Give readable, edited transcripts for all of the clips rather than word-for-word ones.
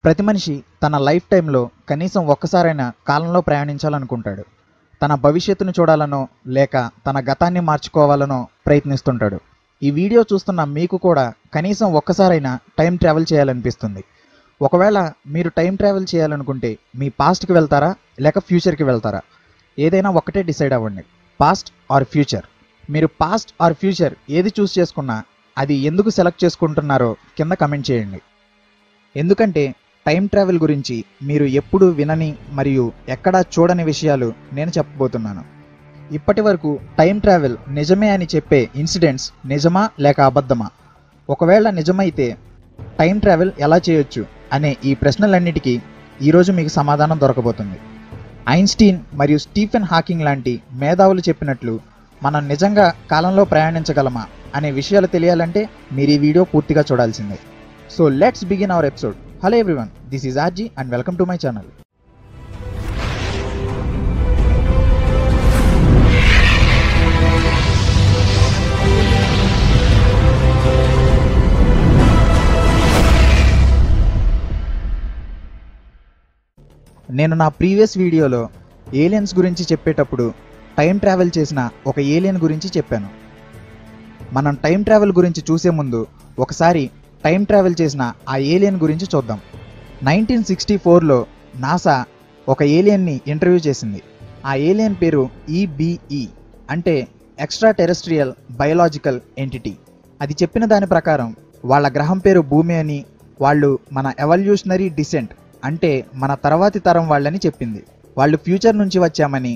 ప్రతి మనిషి తన లైఫ్ టైంలో కనీసం ఒక్కసారైనా కాలంలో ప్రయాణించాలనుకుంటాడు. తన భవిష్యత్తును చూడాలనో లేక తన గతాన్ని మార్చుకోవాలనో ప్రయత్నిస్తుంటాడు. ఈ వీడియో చూస్తున్న మీకు కూడా కనీసం ఒక్కసారైనా టైం ట్రావెల్ చేయాలనిపిస్తుంది. ఒకవేళ మీరు టైం ట్రావెల్ చేయాలనుకుంటే మీ పాస్ట్కి వెళ్తారా లేక ఫ్యూచర్కి వెళ్తారా? ఏదైనా ఒక్కటే డిసైడ్ అవ్వండి, పాస్ట్ ఆర్ ఫ్యూచర్. మీరు పాస్ట్ ఆర్ ఫ్యూచర్ ఏది చూస్ చేసుకున్నా అది ఎందుకు సెలెక్ట్ చేసుకుంటున్నారో కింద కమెంట్ చేయండి. ఎందుకంటే టైం ట్రావెల్ గురించి మీరు ఎప్పుడూ వినని మరియు ఎక్కడా చూడని విషయాలు నేను చెప్పబోతున్నాను. ఇప్పటి వరకు టైం ట్రావెల్ నిజమే అని చెప్పే ఇన్సిడెంట్స్ నిజమా లేక అబద్ధమా? ఒకవేళ నిజమైతే టైం ట్రావెల్ ఎలా చేయొచ్చు అనే ఈ ప్రశ్నలన్నిటికీ ఈరోజు మీకు సమాధానం దొరకబోతుంది. ఐన్స్టీన్ మరియు స్టీఫెన్ హాకింగ్ లాంటి మేధావులు చెప్పినట్లు మనం నిజంగా కాలంలో ప్రయాణించగలమా అనే విషయాలు తెలియాలంటే మీరు ఈ వీడియో పూర్తిగా చూడాల్సిందే. So let's begin our episode. Hello everyone, this is RG and welcome to my channel. నేను నా ప్రీవియస్ వీడియోలో ఏలియన్స్ గురించి చెప్పేటప్పుడు టైం ట్రావెల్ చేసిన ఒక ఏలియన్ గురించి చెప్పాను. మనం టైం ట్రావెల్ గురించి చూసే ముందు ఒకసారి టైం ట్రావెల్ చేసిన ఆ ఏలియన్ గురించి చూద్దాం. 1964లో నాసా ఒక ఏలియన్ని ఇంటర్వ్యూ చేసింది. ఆ ఏలియన్ పేరు EBE అంటే ఎక్స్ట్రా టెరెస్ట్రియల్ బయోలాజికల్ ఎంటిటీ. అది చెప్పిన దాని ప్రకారం వాళ్ళ గ్రహం పేరు భూమి అని, వాళ్ళు మన ఎవల్యూషనరీ డిసెంట్ అంటే మన తర్వాతి తరం వాళ్ళని చెప్పింది. వాళ్ళు ఫ్యూచర్ నుంచి వచ్చామని,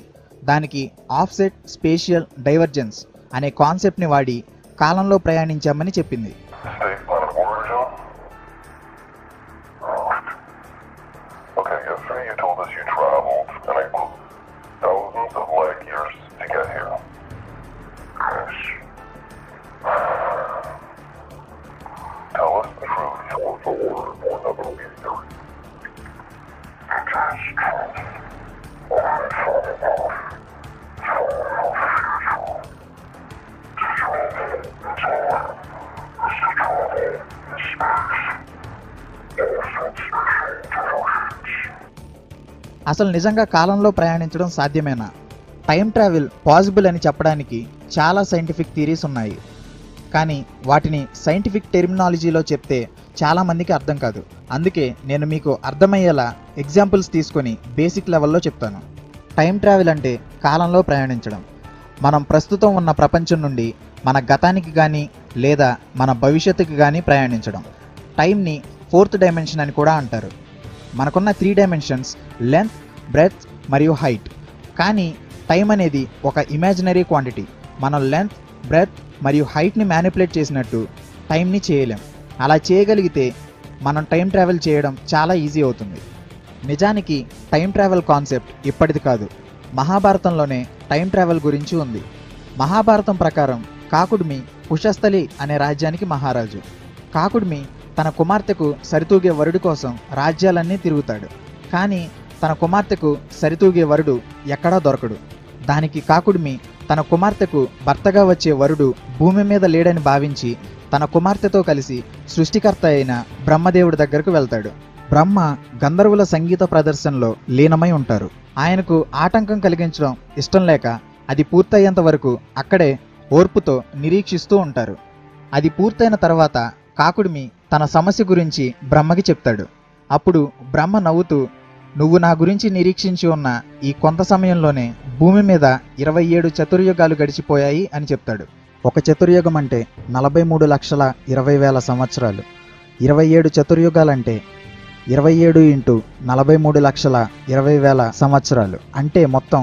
దానికి ఆఫ్సెట్ స్పేషియల్ డైవర్జెన్స్ అనే కాన్సెప్ట్ని వాడి కాలంలో ప్రయాణించామని చెప్పింది. అసలు నిజంగా కాలంలో ప్రయాణించడం సాధ్యమేనా? టైం ట్రావెల్ పాసిబుల్ అని చెప్పడానికి చాలా సైంటిఫిక్ థియరీస్ ఉన్నాయి. కానీ వాటిని సైంటిఫిక్ టెర్మినాలజీలో చెప్తే చాలామందికి అర్థం కాదు. అందుకే నేను మీకు అర్థమయ్యేలా ఎగ్జాంపుల్స్ తీసుకొని బేసిక్ లెవెల్లో చెప్తాను. టైం ట్రావెల్ అంటే కాలంలో ప్రయాణించడం. మనం ప్రస్తుతం ఉన్న ప్రపంచం నుండి మన గతానికి కానీ లేదా మన భవిష్యత్తుకి కానీ ప్రయాణించడం. టైంని 4th డైమెన్షన్ అని కూడా అంటారు. మనకున్న 3 డైమెన్షన్స్ లెంత్, బ్రెడ్త్ మరియు హైట్. కానీ టైం అనేది ఒక ఇమాజినరీ క్వాంటిటీ. మనం లెంత్, బ్రెడ్త్ మరియు హైట్ని మ్యానిపులేట్ చేసినట్టు టైంని చేయలేం. అలా చేయగలిగితే మనం టైం ట్రావెల్ చేయడం చాలా ఈజీ అవుతుంది. నిజానికి టైం ట్రావెల్ కాన్సెప్ట్ ఇప్పటిది కాదు. మహాభారతంలోనే టైం ట్రావెల్ గురించి ఉంది. మహాభారతం ప్రకారం కాకుడుమి కుశస్థలి అనే రాజ్యానికి మహారాజు. కాకుడుమి తన కుమార్తెకు సరితూగే వరుడి కోసం రాజ్యాలన్నీ తిరుగుతాడు. కానీ తన కుమార్తెకు సరితూగే వరుడు ఎక్కడా దొరకడు. దానికి కాకుడుమి తన కుమార్తెకు భర్తగా వచ్చే వరుడు భూమి మీద లేడని భావించి తన కుమార్తెతో కలిసి సృష్టికర్త అయిన బ్రహ్మదేవుడి దగ్గరకు వెళ్తాడు. బ్రహ్మ గంధర్వుల సంగీత ప్రదర్శనలో లీనమై ఉంటారు. ఆయనకు ఆటంకం కలిగించడం ఇష్టం లేక అది పూర్తయ్యేంత వరకు అక్కడే ఓర్పుతో నిరీక్షిస్తూ ఉంటారు. అది పూర్తయిన తర్వాత కాకుడిమి తన సమస్య గురించి బ్రహ్మకి చెప్తాడు. అప్పుడు బ్రహ్మ నవ్వుతూ, నువ్వు నా గురించి నిరీక్షించి ఉన్న ఈ కొంత సమయంలోనే భూమి మీద 27 చతుర్యుగాలు గడిచిపోయాయి అని చెప్తాడు. ఒక చతుర్యుగం అంటే 43,20,000 సంవత్సరాలు. 27 చతుర్యుగాలంటే 27 × 43,20,000 సంవత్సరాలు అంటే మొత్తం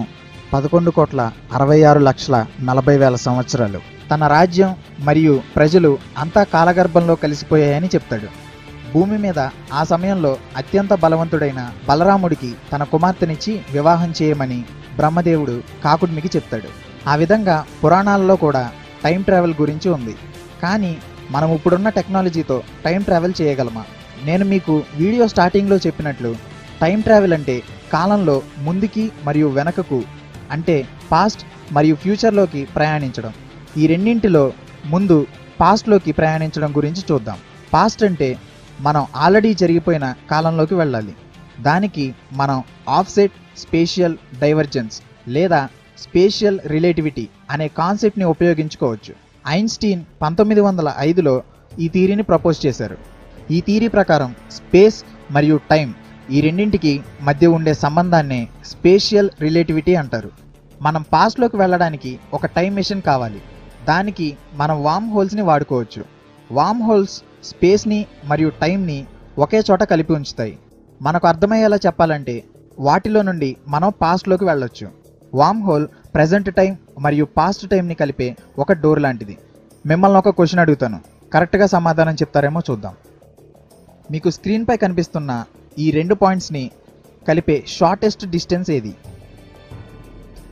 11,66,40,000 సంవత్సరాలు. తన రాజ్యం మరియు ప్రజలు అంతా కాలగర్భంలో కలిసిపోయాయని చెప్తాడు. భూమి మీద ఆ సమయంలో అత్యంత బలవంతుడైన బలరాముడికి తన కుమార్తెనిచ్చి వివాహం చేయమని బ్రహ్మదేవుడు కాకుడిమికి చెప్తాడు. ఆ విధంగా పురాణాలలో కూడా టైం ట్రావెల్ గురించి ఉంది. కానీ మనం ఇప్పుడున్న టెక్నాలజీతో టైం ట్రావెల్ చేయగలమా? నేను మీకు వీడియో స్టార్టింగ్లో చెప్పినట్లు టైం ట్రావెల్ అంటే కాలంలో ముందుకి మరియు వెనకకు అంటే పాస్ట్ మరియు ఫ్యూచర్లోకి ప్రయాణించడం. ఈ రెండింటిలో ముందు పాస్ట్లోకి ప్రయాణించడం గురించి చూద్దాం. పాస్ట్ అంటే మనం ఆల్రెడీ జరిగిపోయిన కాలంలోకి వెళ్ళాలి. దానికి మనం ఆఫ్సెట్ స్పేషియల్ డైవర్జెన్స్ లేదా స్పేషియల్ రిలేటివిటీ అనే కాన్సెప్ట్ని ఉపయోగించుకోవచ్చు. ఐన్స్టీన్ 1905లో ఈ థియరీని ప్రపోజ్ చేశారు. ఈ థియరీ ప్రకారం స్పేస్ మరియు టైం ఈ రెండింటికి మధ్య ఉండే సంబంధాన్నే స్పేషియల్ రిలేటివిటీ అంటారు. మనం పాస్ట్లోకి వెళ్ళడానికి ఒక టైం మెషిన్ కావాలి. దానికి మనం వామ్ హోల్స్ని వాడుకోవచ్చు. వామ్ హోల్స్ స్పేస్ని మరియు టైంని ఒకే చోట కలిపి ఉంచుతాయి. మనకు అర్థమయ్యేలా చెప్పాలంటే వాటిలో నుండి మనం పాస్ట్లోకి వెళ్ళొచ్చు. వామ్ హోల్ ప్రజెంట్ టైం మరియు పాస్ట్ టైంని కలిపే ఒక డోర్ లాంటిది. మిమ్మల్ని ఒక క్వశ్చన్ అడుగుతాను, కరెక్ట్గా సమాధానం చెప్తారేమో చూద్దాం. మీకు స్క్రీన్పై కనిపిస్తున్న ఈ 2 పాయింట్స్ని కలిపే షార్టెస్ట్ డిస్టెన్స్ ఏది?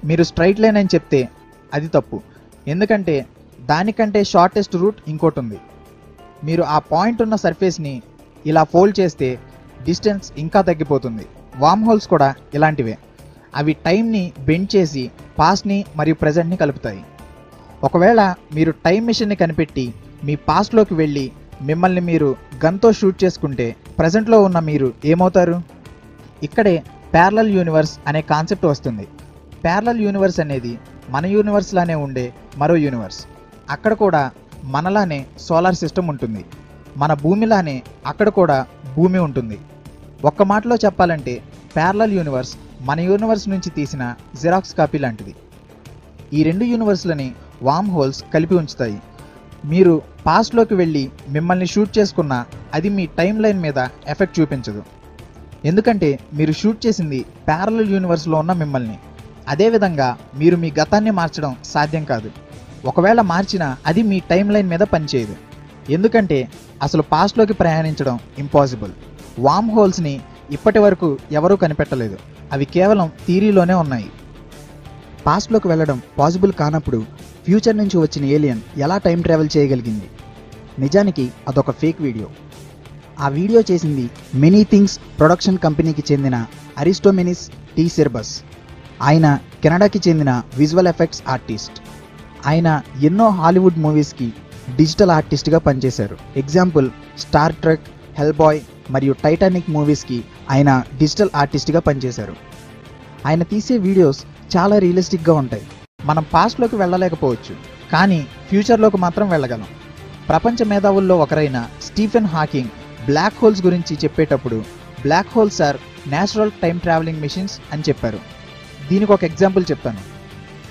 మీరు స్ట్రైట్ లైన్ అని చెప్తే అది తప్పు, ఎందుకంటే దానికంటే షార్టెస్ట్ రూట్ ఇంకోటి ఉంది. మీరు ఆ పాయింట్ ఉన్న సర్ఫేస్ని ఇలా ఫోల్డ్ చేస్తే డిస్టెన్స్ ఇంకా తగ్గిపోతుంది. వామ్ హోల్స్ కూడా ఇలాంటివే. అవి టైంని బెండ్ చేసి పాస్ట్ని మరియు ప్రజెంట్ని కలుపుతాయి. ఒకవేళ మీరు టైం మెషిన్ని కనిపెట్టి మీ పాస్ట్లోకి వెళ్ళి మిమ్మల్ని మీరు గన్తో షూట్ చేసుకుంటే ప్రజెంట్లో ఉన్న మీరు ఏమవుతారు? ఇక్కడే ప్యారలల్ యూనివర్స్ అనే కాన్సెప్ట్ వస్తుంది. ప్యారలల్ యూనివర్స్ అనేది మన యూనివర్స్ లానే ఉండే మరో యూనివర్స్. అక్కడ కూడా మనలానే సోలార్ సిస్టమ్ ఉంటుంది. మన భూమిలానే అక్కడ కూడా భూమి ఉంటుంది. ఒక్క మాటలో చెప్పాలంటే ప్యారలల్ యూనివర్స్ మన యూనివర్స్ నుంచి తీసిన జిరాక్స్ కాపీ లాంటిది. ఈ 2 యూనివర్స్లని వామ్ హోల్స్ కలిపి ఉంచుతాయి. మీరు పాస్ట్లోకి వెళ్ళి మిమ్మల్ని షూట్ చేసుకున్నా అది మీ టైం లైన్ మీద ఎఫెక్ట్ చూపించదు, ఎందుకంటే మీరు షూట్ చేసింది ప్యారలల్ యూనివర్స్లో ఉన్న మిమ్మల్ని. అదేవిధంగా మీరు మీ గతాన్ని మార్చడం సాధ్యం కాదు. ఒకవేళ మార్చినా అది మీ టైం లైన్ మీద పనిచేయదు, ఎందుకంటే అసలు పాస్ట్లోకి ప్రయాణించడం ఇంపాసిబుల్. వామ్ హోల్స్ని ఇప్పటి వరకు ఎవరూ కనిపెట్టలేదు. అవి కేవలం థియరీలోనే ఉన్నాయి. పాస్ట్లోకి వెళ్ళడం పాసిబుల్ కానప్పుడు ఫ్యూచర్ నుంచి వచ్చిన ఏలియన్ ఎలా టైం ట్రావెల్ చేయగలిగింది? నిజానికి అదొక ఫేక్ వీడియో. ఆ వీడియో చేసింది మెనీ థింగ్స్ ప్రొడక్షన్ కంపెనీకి చెందిన అరిస్టోమెనిస్ టీ సెర్బస్. ఆయన కెనడాకి చెందిన విజువల్ ఎఫెక్ట్స్ ఆర్టిస్ట్. ఆయన ఎన్నో హాలీవుడ్ మూవీస్కి డిజిటల్ ఆర్టిస్ట్గా పనిచేశారు. ఎగ్జాంపుల్ స్టార్ ట్రెక్, హెల్ బాయ్ మరియు టైటానిక్ మూవీస్కి ఆయన డిజిటల్ ఆర్టిస్ట్గా పనిచేశారు. ఆయన తీసే వీడియోస్ చాలా రియలిస్టిక్గా ఉంటాయి. మనం పాస్ట్లోకి వెళ్ళలేకపోవచ్చు, కానీ ఫ్యూచర్లోకి మాత్రం వెళ్ళగలం. ప్రపంచ మేధావుల్లో ఒకరైన స్టీఫెన్ హాకింగ్ బ్లాక్ హోల్స్ గురించి చెప్పేటప్పుడు black holes are natural time travelling machines అని చెప్పారు. దీనికి ఒక ఎగ్జాంపుల్ చెప్తాను.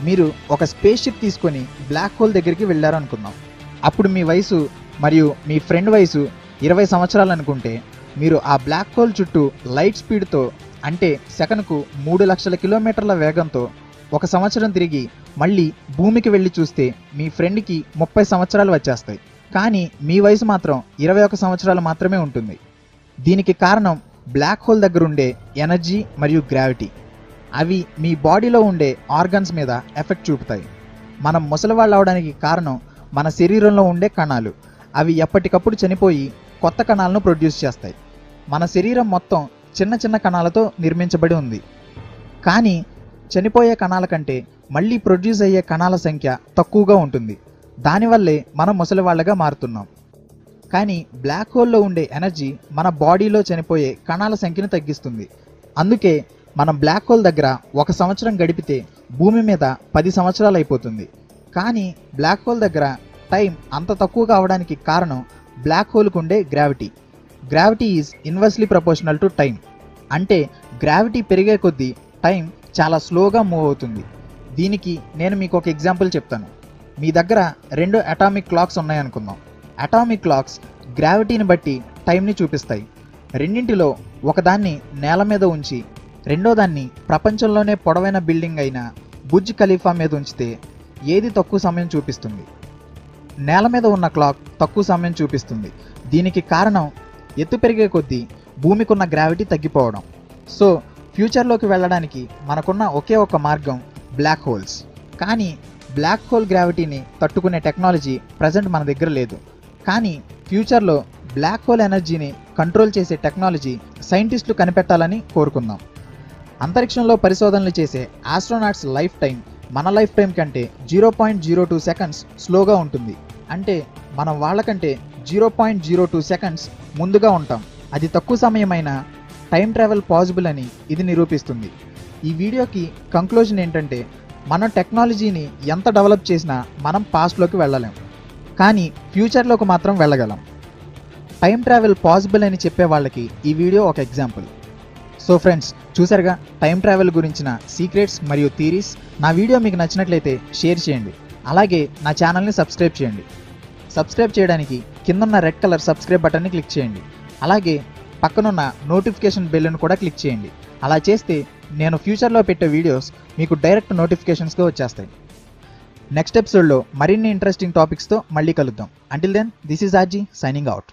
మీరు ఒక స్పేస్ షిప్ తీసుకొని బ్లాక్ హోల్ దగ్గరికి వెళ్ళారు అనుకుందాం. అప్పుడు మీ వయసు మరియు మీ ఫ్రెండ్ వయసు 20 సంవత్సరాలు అనుకుంటే మీరు ఆ బ్లాక్ హోల్ చుట్టూ లైట్ స్పీడ్తో, అంటే సెకనుకు 3 లక్షల కిలోమీటర్ల వేగంతో 1 సంవత్సరం తిరిగి మళ్ళీ భూమికి వెళ్ళి చూస్తే మీ ఫ్రెండ్కి 30 సంవత్సరాలు వచ్చేస్తాయి, కానీ మీ వయసు మాత్రం 21 సంవత్సరాలు మాత్రమే ఉంటుంది. దీనికి కారణం బ్లాక్ హోల్ దగ్గర ఉండే ఎనర్జీ మరియు గ్రావిటీ. అవి మీ బాడీలో ఉండే ఆర్గన్స్ మీద ఎఫెక్ట్ చూపుతాయి. మనం ముసలివాళ్ళు అవడానికి కారణం మన శరీరంలో ఉండే కణాలు. అవి ఎప్పటికప్పుడు చనిపోయి కొత్త కణాలను ప్రొడ్యూస్ చేస్తాయి. మన శరీరం మొత్తం చిన్న చిన్న కణాలతో నిర్మించబడి ఉంది, కానీ చనిపోయే కణాల కంటే మళ్ళీ ప్రొడ్యూస్ అయ్యే కణాల సంఖ్య తక్కువగా ఉంటుంది. దానివల్లే మనం ముసలివాళ్ళగా మారుతున్నాం. కానీ బ్లాక్ హోల్లో ఉండే ఎనర్జీ మన బాడీలో చనిపోయే కణాల సంఖ్యను తగ్గిస్తుంది. అందుకే మనం బ్లాక్ హోల్ దగ్గర 1 సంవత్సరం గడిపితే భూమి మీద 10 సంవత్సరాలు అయిపోతుంది. కానీ బ్లాక్ హోల్ దగ్గర టైం అంత తక్కువగా అవడానికి కారణం బ్లాక్ హోల్కు ఉండే gravity. Gravity is inversely proportional to time. అంటే గ్రావిటీ పెరిగే కొద్దీ టైం చాలా స్లోగా మూవ్ అవుతుంది. దీనికి నేను మీకు ఒక ఎగ్జాంపుల్ చెప్తాను. మీ దగ్గర 2 అటామిక్ క్లాక్స్ ఉన్నాయనుకుందాం. అటామిక్ క్లాక్స్ గ్రావిటీని బట్టి టైంని చూపిస్తాయి. రెండింటిలో ఒకదాన్ని నేల మీద ఉంచి రెండో దాన్ని ప్రపంచంలోనే పొడవైన బిల్డింగ్ అయిన బుర్జ్ ఖలీఫా మీద ఉంచితే ఏది తక్కువ సమయం చూపిస్తుంది? నేల మీద ఉన్న క్లాక్ తక్కువ సమయం చూపిస్తుంది. దీనికి కారణం ఎత్తు పెరిగే కొద్దీ భూమికున్న గ్రావిటీ తగ్గిపోవడం. సో ఫ్యూచర్లోకి వెళ్ళడానికి మనకున్న ఒకే ఒక మార్గం బ్లాక్ హోల్స్. కానీ బ్లాక్ హోల్ గ్రావిటీని తట్టుకునే టెక్నాలజీ ప్రజెంట్ మన దగ్గర లేదు. కానీ ఫ్యూచర్లో బ్లాక్ హోల్ ఎనర్జీని కంట్రోల్ చేసే టెక్నాలజీ సైంటిస్టులు కనిపెట్టాలని కోరుకుందాం. అంతరిక్షంలో పరిశోధనలు చేసే ఆస్ట్రోనాట్స్ లైఫ్ టైం మన లైఫ్ టైం కంటే 0.02 సెకండ్స్ స్లోగా ఉంటుంది. అంటే మనం వాళ్ళకంటే 0.02 సెకండ్స్ ముందుగా ఉంటాం. అది తక్కువ సమయమైన టైం ట్రావెల్ పాసిబుల్ అని ఇది నిరూపిస్తుంది. ఈ వీడియోకి కంక్లూజన్ ఏంటంటే, మనం టెక్నాలజీని ఎంత డెవలప్ చేసినా మనం పాస్ట్లోకి వెళ్ళలేం, కానీ ఫ్యూచర్లోకి మాత్రం వెళ్ళగలం. టైం ట్రావెల్ పాసిబుల్ అని చెప్పే వాళ్ళకి ఈ వీడియో ఒక ఎగ్జాంపుల్. సో ఫ్రెండ్స్, చూసారుగా టైం ట్రావెల్ గురించిన సీక్రెట్స్ మరియు థీరీస్. నా వీడియో మీకు నచ్చినట్లయితే షేర్ చేయండి, అలాగే నా ఛానల్ని సబ్స్క్రైబ్ చేయండి. సబ్స్క్రైబ్ చేయడానికి కిందన్న రెడ్ కలర్ సబ్స్క్రైబ్ బటన్ని క్లిక్ చేయండి, అలాగే పక్కనున్న నోటిఫికేషన్ బెల్ను కూడా క్లిక్ చేయండి. అలా చేస్తే నేను ఫ్యూచర్లో పెట్టే వీడియోస్ మీకు డైరెక్ట్ నోటిఫికేషన్స్గా వచ్చేస్తాయి. నెక్స్ట్ ఎపిసోడ్లో మరిన్ని ఇంట్రెస్టింగ్ టాపిక్స్తో మళ్ళీ కలుద్దాం. Until then, this is RG signing out.